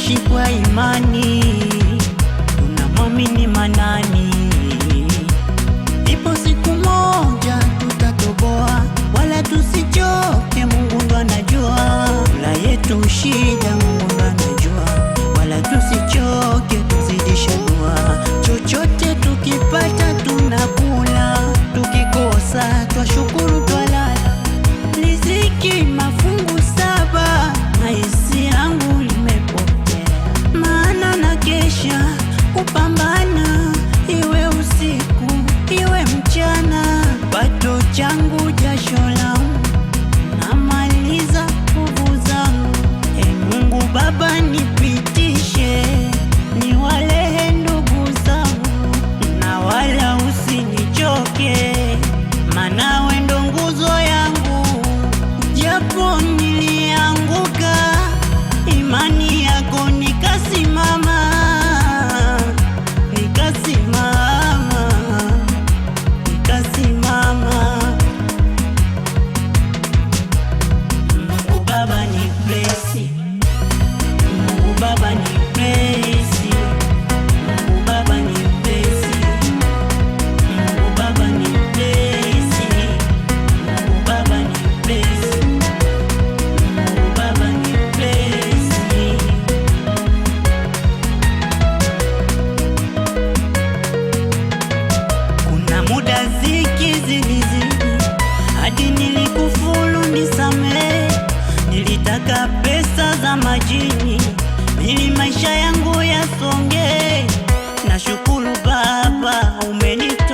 tunaishi kwa imani, tunamwamini Manani. Ipo siku moja tutatoboa, wala tusichoke, Mungu ndo anajua. Kula yetu shida, Mungu ndo anajua, wala tusichoke, tuzidishe dua. Chochote tukipata tunakula, tukikosa twashukuru, twalala. Riziki mafungu 7, na hisi yangu limepokea, maana na kesha kupambana, iwe usiku iwe mchana. Pato changu jasho langu, namaliza nguvu zangu. Mungu Baba nipitishe, niwalehe ndugu zangu, na wala usinichoke, maana wewe ndo nguzo yangu. Japo nilianguka, imani yako nikasimama, nikasimama, nikasimama. Mungu Baba ni bless, Mungu Baba ni bless, Mungu Baba ni bless, Mungu Baba ni bless, Mungu Baba ni bless, Mungu Baba ni bless. Kuna muda zikizidi hadi nilikufuru, nisamehe. Nilitaka pesa za majini ili maisha yangu yasonge. Nashukuru Baba umenipa